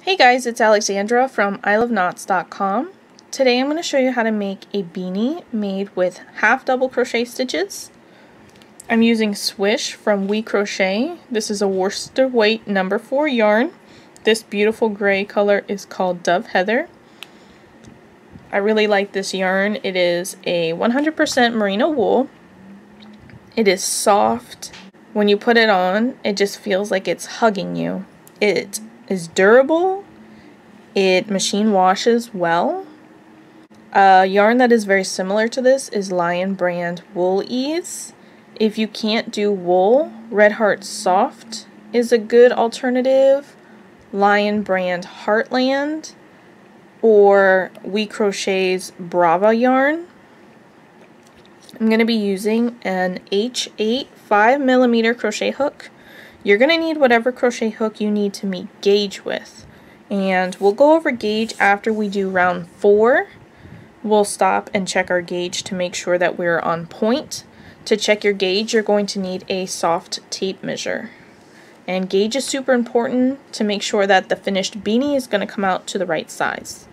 Hey guys, it's Alexandra from iloveknots.com. Today I'm going to show you how to make a beanie made with half double crochet stitches. I'm using Swish from We Crochet. This is a worsted weight number 4 yarn. This beautiful gray color is called Dove Heather. I really like this yarn. It is a 100% merino wool. It is soft. When you put it on, it just feels like it's hugging you. It is durable. It machine washes well. A yarn that is very similar to this is Lion brand Wool Ease. If you can't do wool, Red Heart Soft is a good alternative. Lion brand Heartland or We Crochet's Brava yarn. I'm going to be using an H8 5mm crochet hook. You're going to need whatever crochet hook you need to meet gauge with. And we'll go over gauge after we do round 4. We'll stop and check our gauge to make sure that we're on point. To check your gauge, you're going to need a soft tape measure. And gauge is super important to make sure that the finished beanie is going to come out to the right size.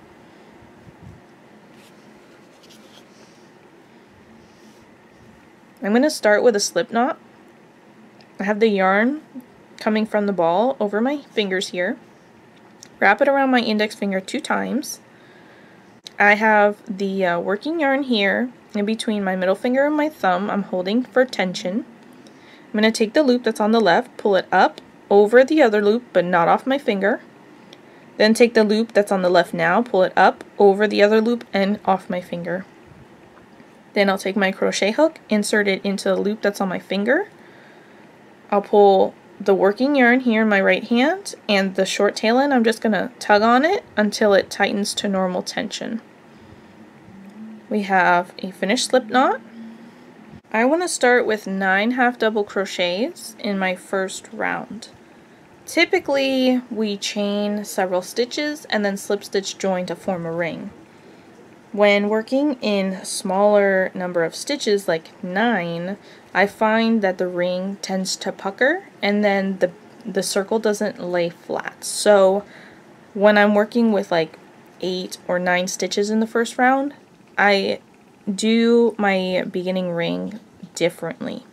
I'm going to start with a slip knot. I have the yarn coming from the ball over my fingers here. Wrap it around my index finger 2 times. I have the working yarn here in between my middle finger and my thumb. I'm holding for tension. I'm going to take the loop that's on the left, pull it up over the other loop but not off my finger. Then take the loop that's on the left now, pull it up over the other loop and off my finger. Then I'll take my crochet hook, insert it into the loop that's on my finger. I'll pull the working yarn here in my right hand, and the short tail end, I'm just going to tug on it until it tightens to normal tension. We have a finished slip knot. I want to start with 9 half double crochets in my first round. Typically we chain several stitches and then slip stitch join to form a ring. When working in smaller number of stitches, like 9, I find that the ring tends to pucker and then the circle doesn't lay flat. So when I'm working with like 8 or 9 stitches in the first round, I do my beginning ring differently.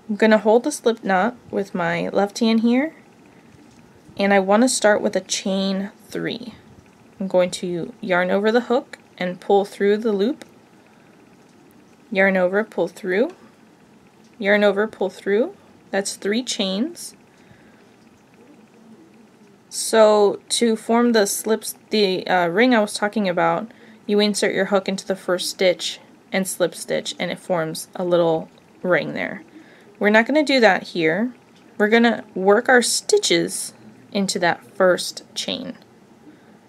I'm going to hold the slip knot with my left hand here, and I want to start with a chain 3. I'm going to yarn over the hook and pull through the loop, yarn over, pull through, yarn over, pull through. That's 3 chains. So to form the ring I was talking about, you insert your hook into the first stitch and slip stitch, and it forms a little ring there. We're not going to do that here. We're going to work our stitches into that first chain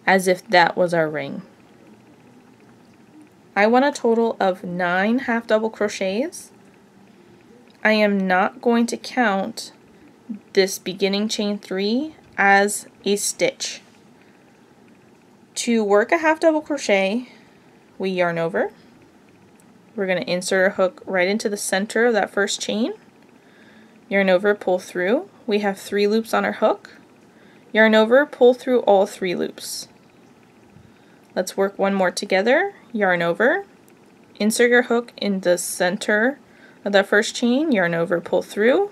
as if that was our ring. I want a total of 9 half double crochets. I am not going to count this beginning chain 3 as a stitch. To work a half double crochet, we yarn over. We're going to insert our hook right into the center of that first chain. Yarn over, pull through. We have 3 loops on our hook. Yarn over, pull through all 3 loops. Let's work one more together. Yarn over, insert your hook in the center of that first chain, yarn over, pull through,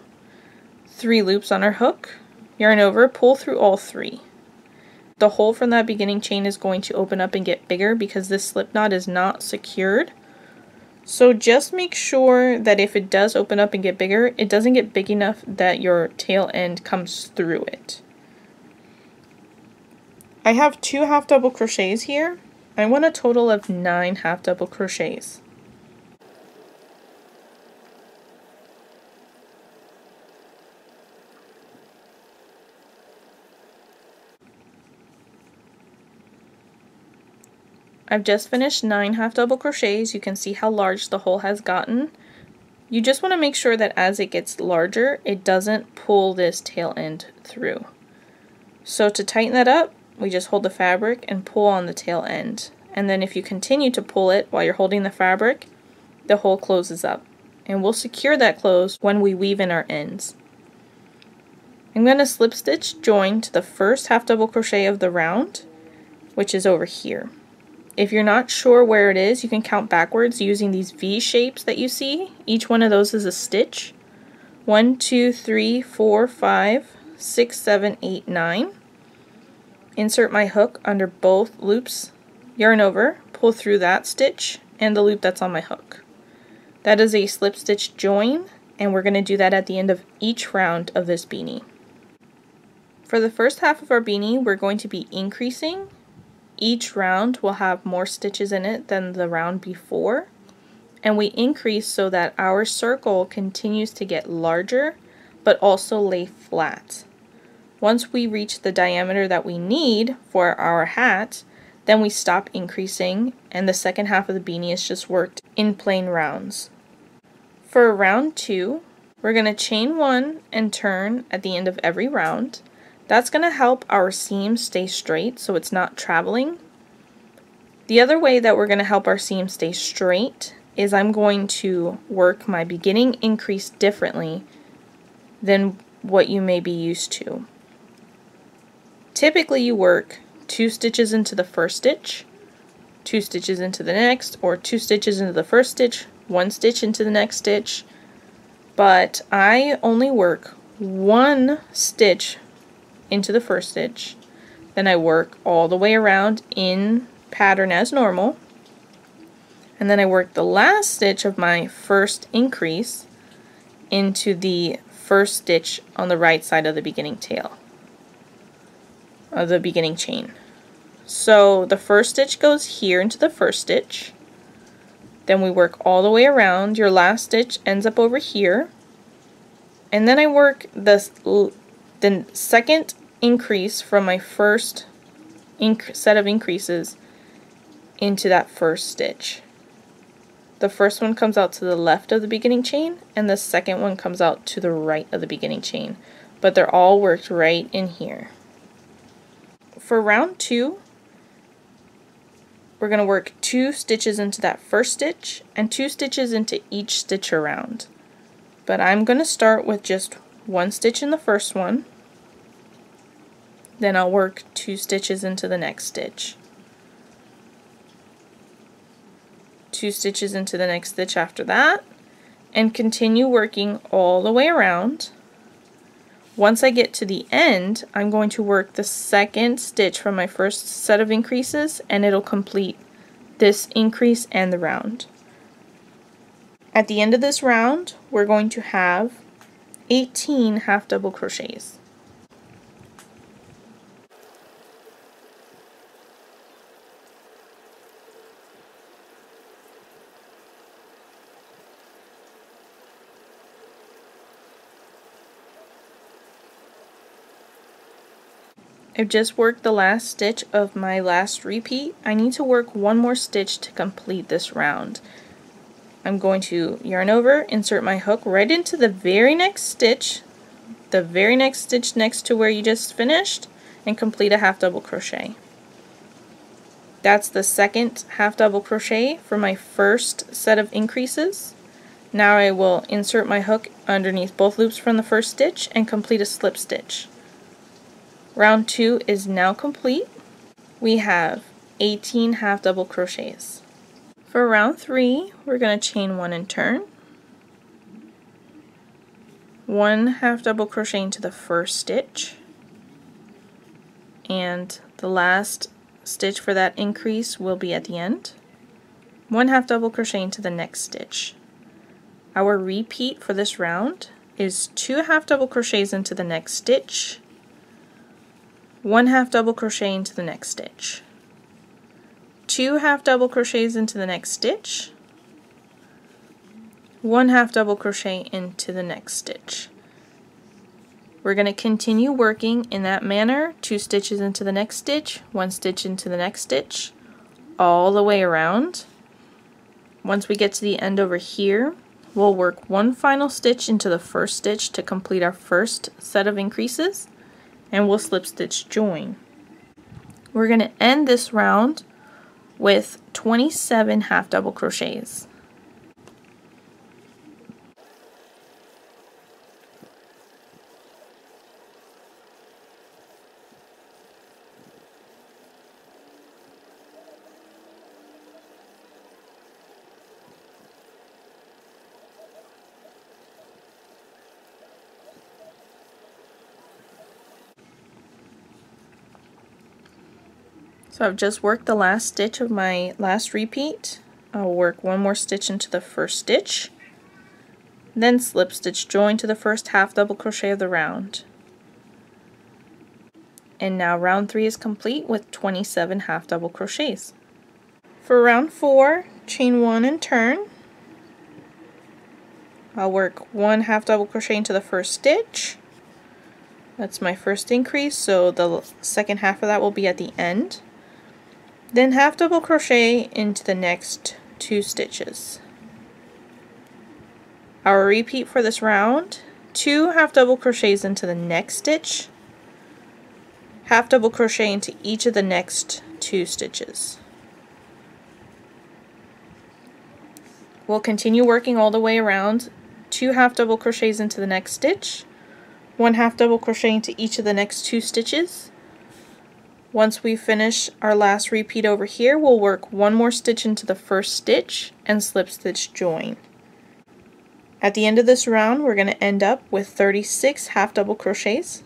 3 loops on our hook, yarn over, pull through all 3. The hole from that beginning chain is going to open up and get bigger because this slip knot is not secured. So just make sure that if it does open up and get bigger, it doesn't get big enough that your tail end comes through it. I have 2 half double crochets here. I want a total of 9 half double crochets. I've just finished 9 half double crochets. You can see how large the hole has gotten. You just want to make sure that as it gets larger, it doesn't pull this tail end through. So to tighten that up, we just hold the fabric and pull on the tail end. And then if you continue to pull it while you're holding the fabric, the hole closes up. And we'll secure that close when we weave in our ends. I'm going to slip stitch join to the first half double crochet of the round, which is over here. If you're not sure where it is, you can count backwards using these V shapes that you see. Each one of those is a stitch. 1, 2, 3, 4, 5, 6, 7, 8, 9. Insert my hook under both loops, yarn over, pull through that stitch and the loop that's on my hook. That is a slip stitch join, and we're going to do that at the end of each round of this beanie. For the first half of our beanie, we're going to be increasing. Each round will have more stitches in it than the round before, and we increase so that our circle continues to get larger but also lay flat. Once we reach the diameter that we need for our hat, then we stop increasing, and the second half of the beanie is just worked in plain rounds. For round 2, we're going to chain 1 and turn at the end of every round. That's going to help our seam stay straight so it's not traveling. The other way that we're going to help our seam stay straight is I'm going to work my beginning increase differently than what you may be used to. Typically you work 2 stitches into the first stitch, 2 stitches into the next, or 2 stitches into the first stitch, 1 stitch into the next stitch, but I only work 1 stitch into the first stitch, then I work all the way around in pattern as normal, and then I work the last stitch of my first increase into the first stitch on the right side of the beginning tail, of the beginning chain. So the first stitch goes here into the first stitch, then we work all the way around, your last stitch ends up over here, and then I work the second increase from my first set of increases into that first stitch. The first one comes out to the left of the beginning chain, and the second one comes out to the right of the beginning chain, but they're all worked right in here. For round 2, we're going to work 2 stitches into that first stitch and 2 stitches into each stitch around. But I'm going to start with just 1 stitch in the first one, then I'll work 2 stitches into the next stitch, 2 stitches into the next stitch after that, and continue working all the way around. Once I get to the end, I'm going to work the second stitch from my first set of increases, and it'll complete this increase and the round. At the end of this round, we're going to have 18 half double crochets. I've just worked the last stitch of my last repeat. I need to work 1 more stitch to complete this round. I'm going to yarn over, insert my hook right into the very next stitch next to where you just finished, and complete a half double crochet. That's the second half double crochet for my first set of increases. Now I will insert my hook underneath both loops from the first stitch and complete a slip stitch. Round 2 is now complete. We have 18 half double crochets. For round 3, we're going to chain 1 and turn. 1 half double crochet into the first stitch, and the last stitch for that increase will be at the end. 1 half double crochet into the next stitch. Our repeat for this round is 2 half double crochets into the next stitch, 1 half double crochet into the next stitch, 2 half double crochets into the next stitch, 1 half double crochet into the next stitch. We're going to continue working in that manner, 2 stitches into the next stitch, 1 stitch into the next stitch, all the way around. Once we get to the end over here, we'll work 1 final stitch into the first stitch to complete our first set of increases, and we'll slip stitch join. We're going to end this round with 27 half double crochets. So I've just worked the last stitch of my last repeat. I'll work one more stitch into the first stitch, then slip stitch join to the first half double crochet of the round. And now round 3 is complete with 27 half double crochets. For round 4, chain 1 and turn. I'll work 1 half double crochet into the first stitch. That's my first increase, so the second half of that will be at the end. Then half double crochet into the next 2 stitches. Our repeat for this round, 2 half double crochets into the next stitch, half double crochet into each of the next 2 stitches. We'll continue working all the way around, 2 half double crochets into the next stitch, 1 half double crochet into each of the next 2 stitches. Once we finish our last repeat over here, we'll work 1 more stitch into the first stitch and slip stitch join. At the end of this round, we're going to end up with 36 half double crochets.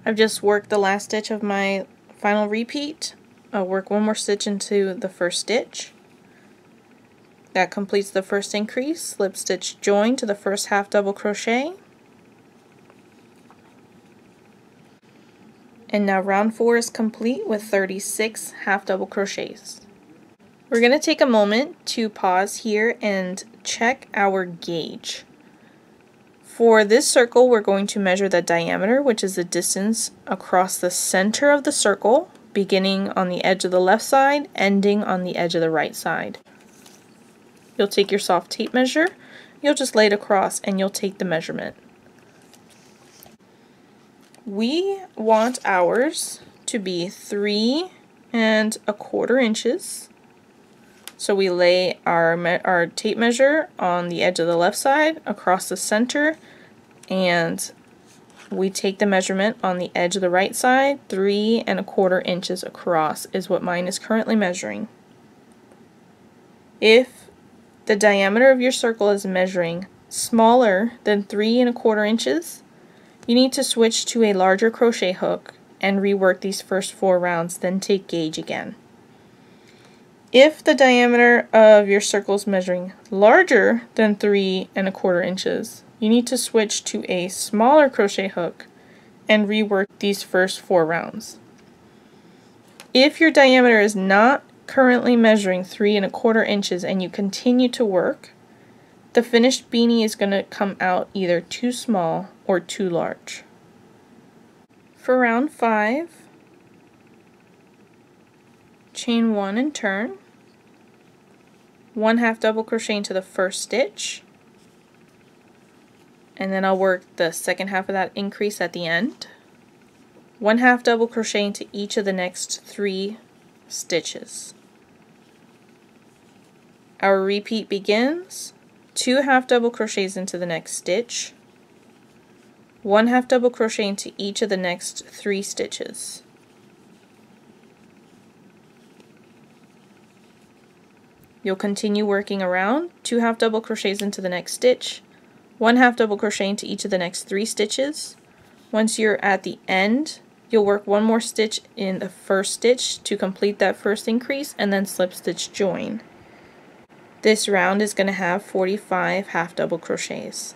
I've just worked the last stitch of my final repeat. I'll work 1 more stitch into the first stitch. That completes the first increase. Slip stitch join to the first half double crochet. And now round 4 is complete with 36 half double crochets. We're going to take a moment to pause here and check our gauge. For this circle, we're going to measure the diameter, which is the distance across the center of the circle, beginning on the edge of the left side, ending on the edge of the right side. You'll take your soft tape measure, you'll just lay it across, and you'll take the measurement. We want ours to be 3 1/4 inches. So we lay our tape measure on the edge of the left side across the center, and we take the measurement on the edge of the right side. 3 1/4 inches across is what mine is currently measuring. If the diameter of your circle is measuring smaller than 3 1/4 inches, you need to switch to a larger crochet hook and rework these first 4 rounds, then take gauge again. If the diameter of your circle is measuring larger than 3 1/4 inches, you need to switch to a smaller crochet hook and rework these first 4 rounds. If your diameter is not currently measuring 3 1/4 inches and you continue to work, the finished beanie is going to come out either too small or too large. For round 5, chain 1 and turn, 1 half double crochet into the first stitch, and then I'll work the second half of that increase at the end. 1 half double crochet into each of the next 3 stitches. Our repeat begins, 2 half double crochets into the next stitch, 1 half double crochet into each of the next 3 stitches. You'll continue working around, 2 half double crochets into the next stitch, 1 half double crochet into each of the next 3 stitches. Once you're at the end, you'll work 1 more stitch in the first stitch to complete that first increase, and then slip stitch join. This round is going to have 45 half double crochets.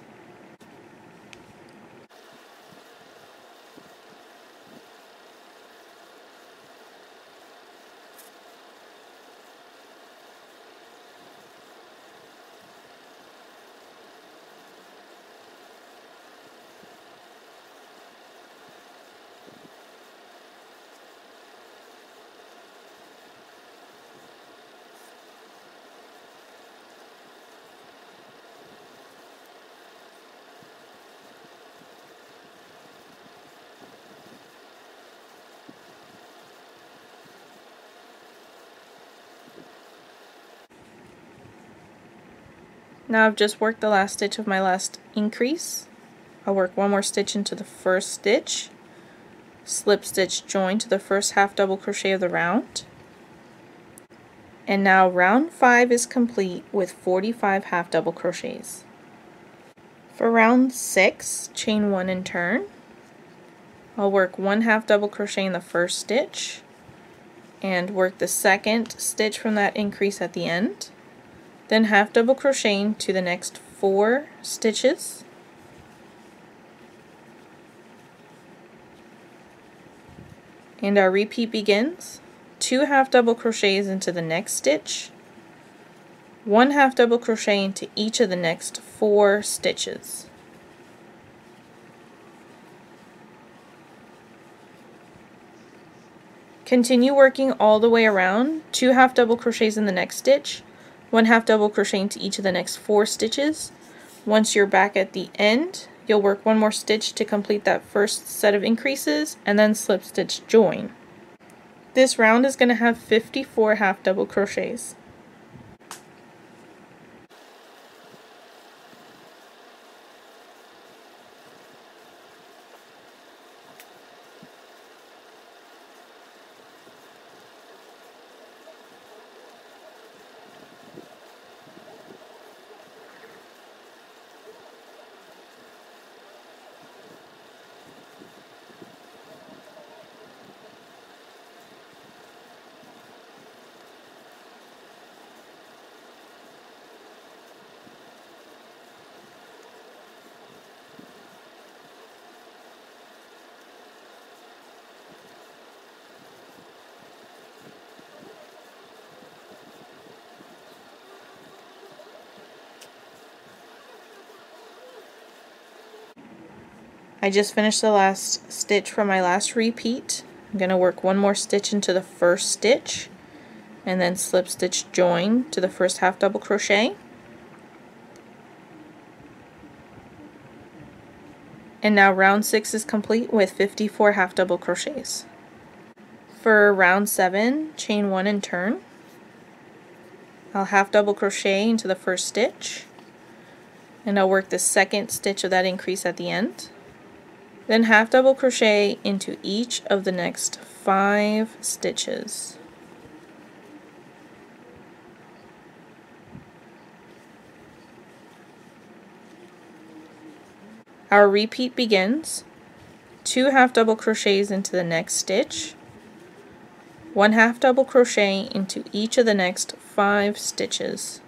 Now I've just worked the last stitch of my last increase. I'll work one more stitch into the first stitch, slip stitch join to the first half double crochet of the round, and now round 5 is complete with 45 half double crochets. For round 6, chain 1 and turn. I'll work 1 half double crochet in the first stitch and work the second stitch from that increase at the end, then half double crocheting to the next 4 stitches, and our repeat begins. 2 half double crochets into the next stitch, 1 half double crochet into each of the next 4 stitches. Continue working all the way around, 2 half double crochets in the next stitch, 1 half double crochet into each of the next 4 stitches. Once you're back at the end, you'll work 1 more stitch to complete that first set of increases, and then slip stitch join. This round is going to have 54 half double crochets. I just finished the last stitch from my last repeat. I'm going to work 1 more stitch into the first stitch and then slip stitch join to the first half double crochet. And now round 6 is complete with 54 half double crochets. For round 7, chain 1 and turn. I'll half double crochet into the first stitch, and I'll work the second stitch of that increase at the end. Then half double crochet into each of the next 5 stitches. Our repeat begins. 2 half double crochets into the next stitch, 1 half double crochet into each of the next 5 stitches.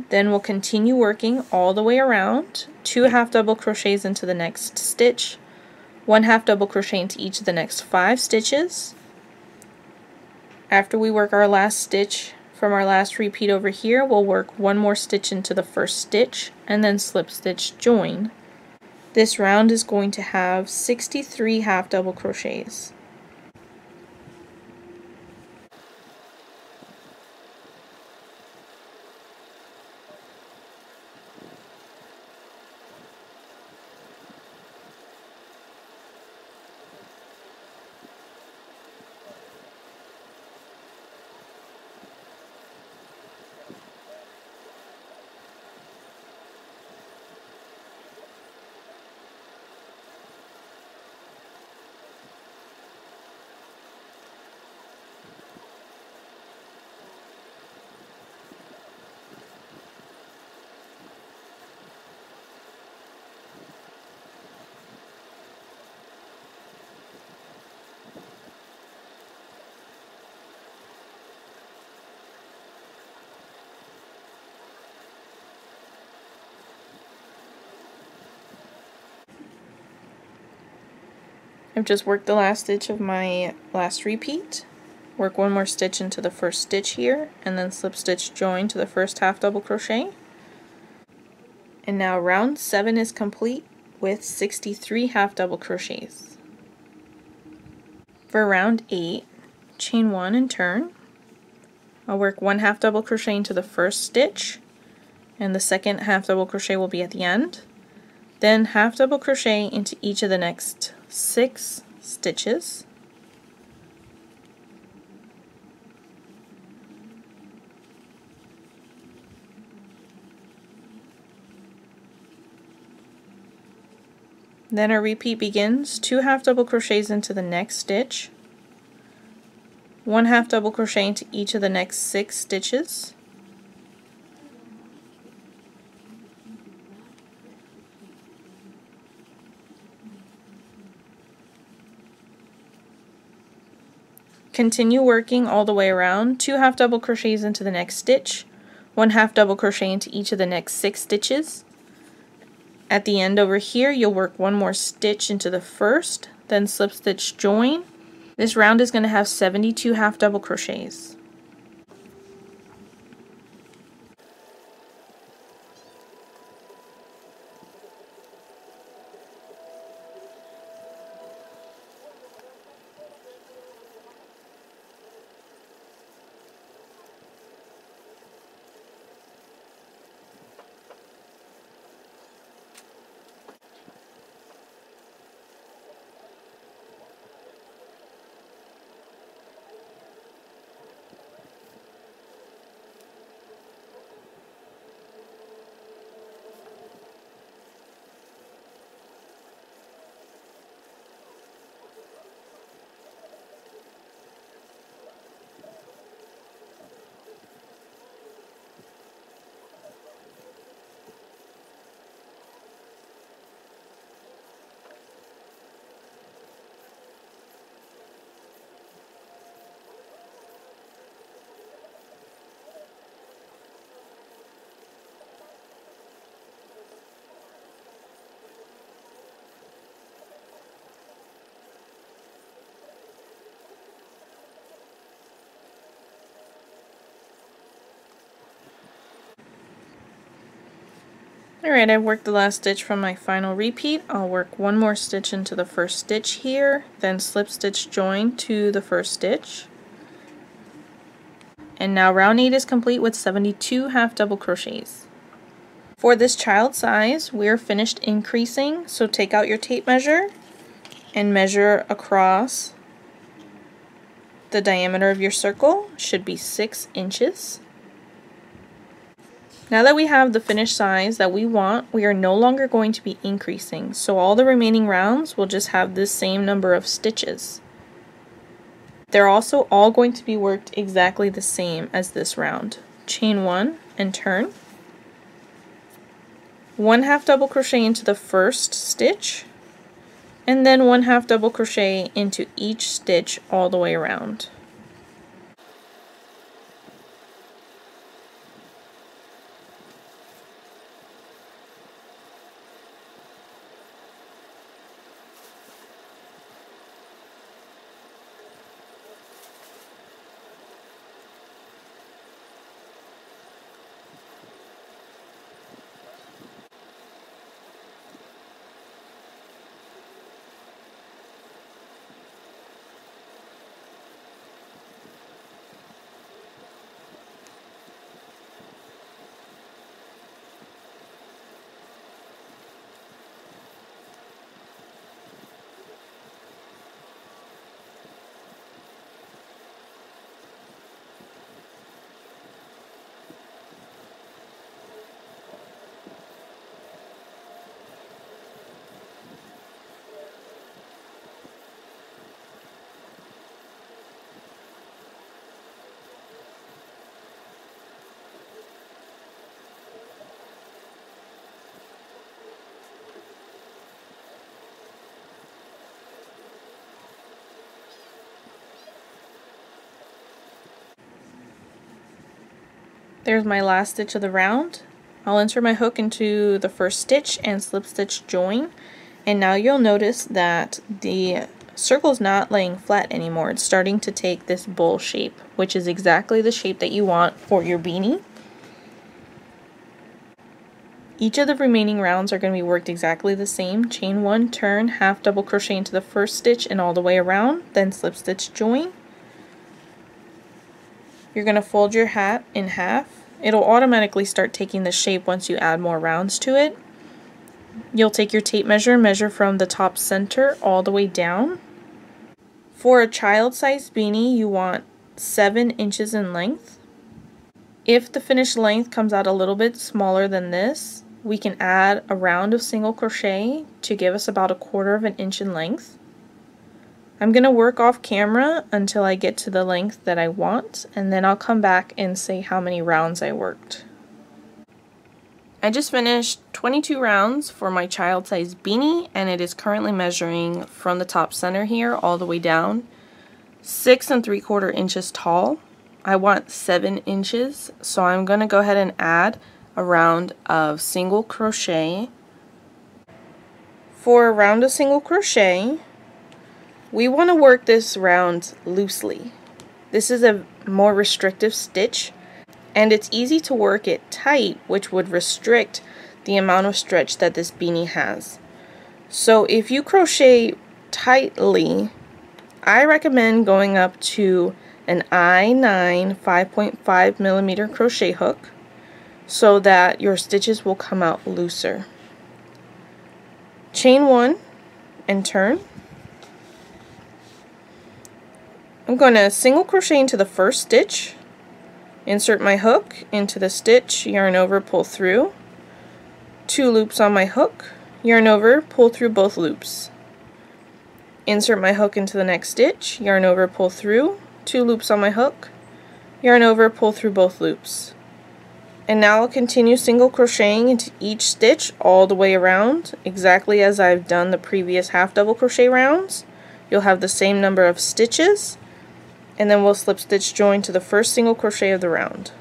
Then we'll continue working all the way around, 2 half double crochets into the next stitch, 1 half double crochet into each of the next 5 stitches. After we work our last stitch from our last repeat over here, we'll work 1 more stitch into the first stitch and then slip stitch join. This round is going to have 63 half double crochets. I've just worked the last stitch of my last repeat, work 1 more stitch into the first stitch here, and then slip stitch join to the first half double crochet. And now round 7 is complete with 63 half double crochets. For round 8, chain 1 and turn. I'll work 1 half double crochet into the first stitch, and the second half double crochet will be at the end. Then half double crochet into each of the next 6 stitches. Then our repeat begins. 2 half double crochets into the next stitch, 1 half double crochet into each of the next 6 stitches, continue working all the way around. 2 half double crochets into the next stitch, 1 half double crochet into each of the next 6 stitches. At the end over here, you'll work 1 more stitch into the first, then slip stitch join. This round is going to have 72 half double crochets. Alright, I've worked the last stitch from my final repeat. I'll work 1 more stitch into the first stitch here, then slip stitch join to the first stitch. And now round 8 is complete with 72 half double crochets. For this child size, we're finished increasing, so take out your tape measure and measure across the diameter of your circle. Should be 6 inches. Now that we have the finished size that we want, we are no longer going to be increasing, so all the remaining rounds will just have this same number of stitches. They're also all going to be worked exactly the same as this round. Chain 1 and turn. 1 half double crochet into the first stitch, and then 1 half double crochet into each stitch all the way around. There's my last stitch of the round. I'll insert my hook into the first stitch and slip stitch join, and now you'll notice that the circle is not laying flat anymore. It's starting to take this bowl shape, which is exactly the shape that you want for your beanie. Each of the remaining rounds are going to be worked exactly the same. Chain 1, turn, half double crochet into the first stitch and all the way around, then slip stitch join. You're going to fold your hat in half. It'll automatically start taking the shape once you add more rounds to it. You'll take your tape measure, measure from the top center all the way down. For a child-sized beanie, you want 7 inches in length. If the finished length comes out a little bit smaller than this, we can add a round of single crochet to give us about 1/4 of an inch in length. I'm going to work off camera until I get to the length that I want, and then I'll come back and say how many rounds I worked. I just finished 22 rounds for my child size beanie, and it is currently measuring from the top center here all the way down 6 3/4 inches tall. I want 7 inches, so I'm going to go ahead and add a round of single crochet. For a round of single crochet, we want to work this round loosely. This is a more restrictive stitch, and it's easy to work it tight, which would restrict the amount of stretch that this beanie has. So if you crochet tightly, I recommend going up to an I9 5.5 millimeter crochet hook so that your stitches will come out looser. Chain 1 and turn. I'm going to single crochet into the first stitch, insert my hook into the stitch, yarn over, pull through, 2 loops on my hook, yarn over, pull through both loops. Insert my hook into the next stitch, yarn over, pull through, 2 loops on my hook, yarn over, pull through both loops. And now I'll continue single crocheting into each stitch all the way around, exactly as I've done the previous half double crochet rounds. You'll have the same number of stitches, and then we'll slip stitch join to the first single crochet of the round.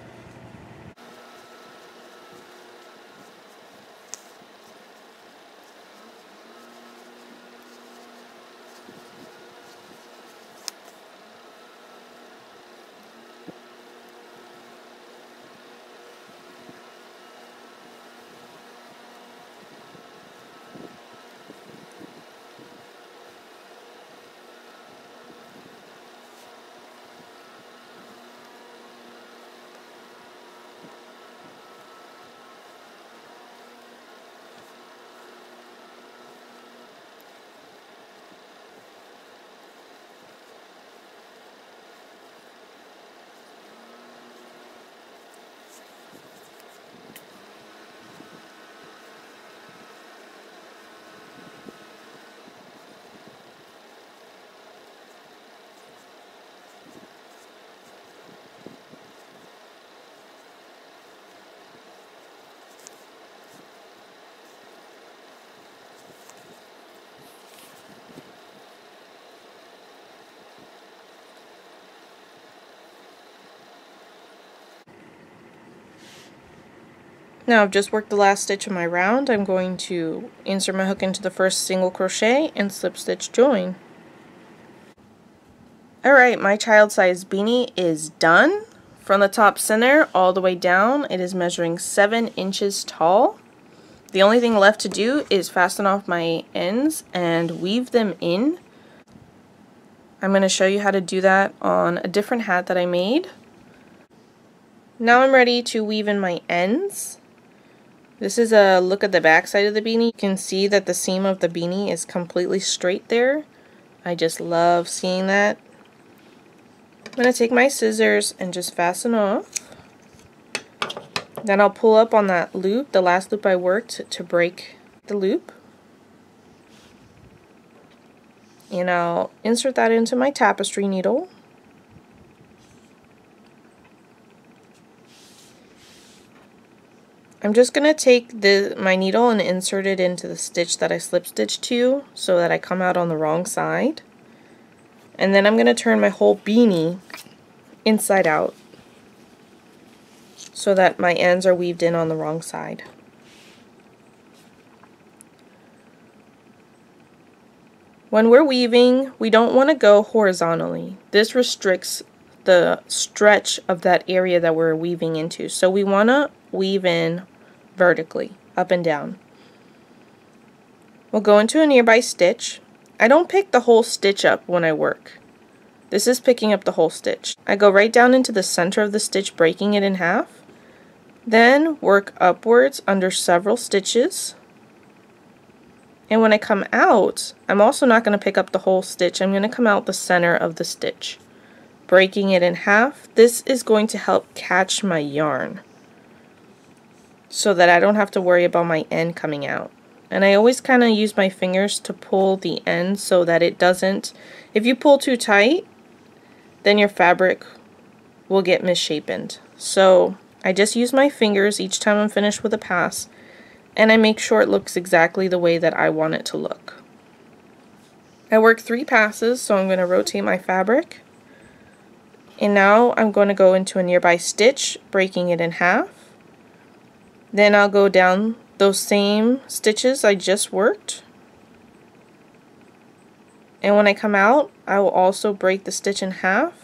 Now I've just worked the last stitch of my round. I'm going to insert my hook into the first single crochet and slip stitch join. Alright, my child size beanie is done. From the top center all the way down, it is measuring 7 inches tall. The only thing left to do is fasten off my ends and weave them in. I'm going to show you how to do that on a different hat that I made. Now I'm ready to weave in my ends. This is a look at the back side of the beanie. You can see that the seam of the beanie is completely straight there. I just love seeing that. I'm going to take my scissors and just fasten off. Then I'll pull up on that loop, the last loop I worked, to break the loop. And I'll insert that into my tapestry needle. I'm just going to take my needle and insert it into the stitch that I slip stitched to so that I come out on the wrong side. And then I'm going to turn my whole beanie inside out so that my ends are weaved in on the wrong side. When we're weaving, we don't want to go horizontally. This restricts the stretch of that area that we're weaving into. So we want to weave in vertically, up and down. We'll go into a nearby stitch. I don't pick the whole stitch up when I work. This is picking up the whole stitch. I go right down into the center of the stitch, breaking it in half. Then work upwards under several stitches. And when I come out, I'm also not going to pick up the whole stitch. I'm going to come out the center of the stitch, breaking it in half. This is going to help catch my yarn. so that I don't have to worry about my end coming out. And I always kind of use my fingers to pull the end so that it doesn't, if you pull too tight, then your fabric will get misshapen. So I just use my fingers each time I'm finished with a pass, and I make sure it looks exactly the way that I want it to look. I work 3 passes, so I'm going to rotate my fabric. And now I'm going to go into a nearby stitch, breaking it in half. Then I'll go down those same stitches I just worked. And when I come out, I will also break the stitch in half.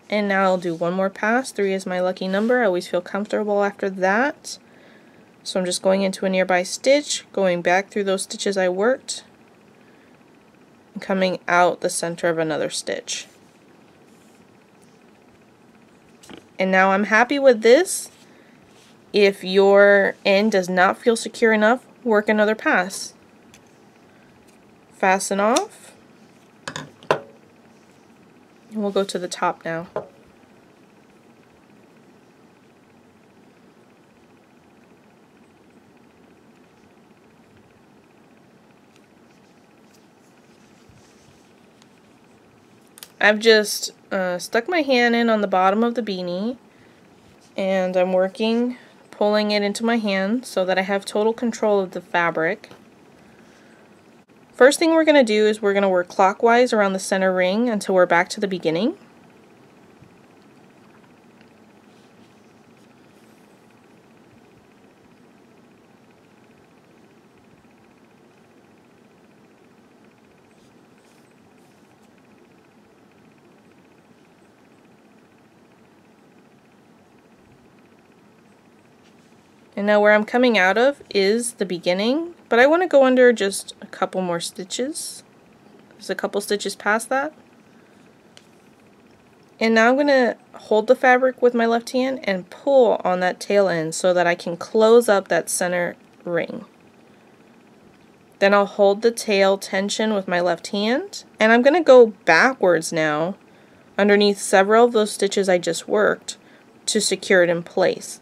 And now I'll do one more pass. 3 is my lucky number. I always feel comfortable after that. So I'm just going into a nearby stitch, going back through those stitches I worked, and coming out the center of another stitch. And now I'm happy with this. If your end does not feel secure enough, work another pass. Fasten off. And we'll go to the top now. I've just stuck my hand in on the bottom of the beanie, and I'm working, pulling it into my hand so that I have total control of the fabric. First thing we're going to do is we're going to work clockwise around the center ring until we're back to the beginning. And now where I'm coming out of is the beginning, but I want to go under just a couple more stitches. There's a couple stitches past that. And now I'm going to hold the fabric with my left hand and pull on that tail end so that I can close up that center ring. Then I'll hold the tail tension with my left hand, and I'm going to go backwards now underneath several of those stitches I just worked to secure it in place.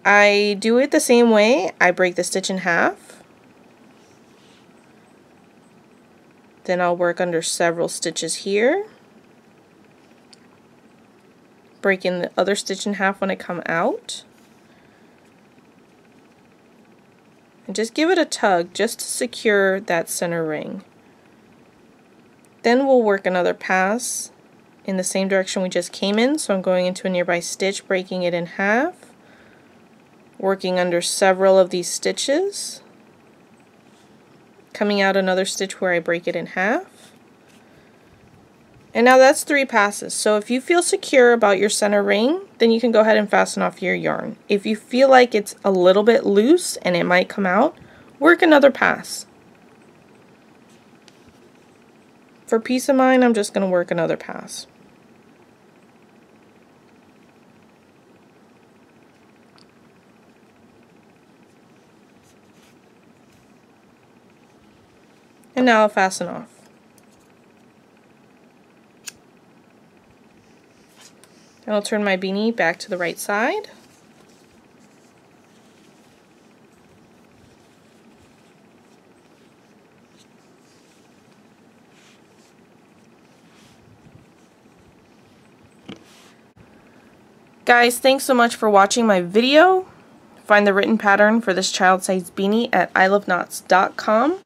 I do it the same way. I break the stitch in half. Then I'll work under several stitches here, breaking the other stitch in half when I come out. And just give it a tug just to secure that center ring. Then we'll work another pass in the same direction we just came in. So I'm going into a nearby stitch, breaking it in half, working under several of these stitches, coming out another stitch where I break it in half. And now that's 3 passes. So if you feel secure about your center ring, then you can go ahead and fasten off your yarn. If you feel like it's a little bit loose and it might come out, work another pass. For peace of mind, I'm just going to work another pass. And now I'll fasten off. And I'll turn my beanie back to the right side. Guys, thanks so much for watching my video. Find the written pattern for this child-sized beanie at iloveknots.com.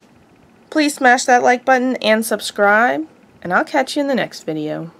Please smash that like button and subscribe, and I'll catch you in the next video.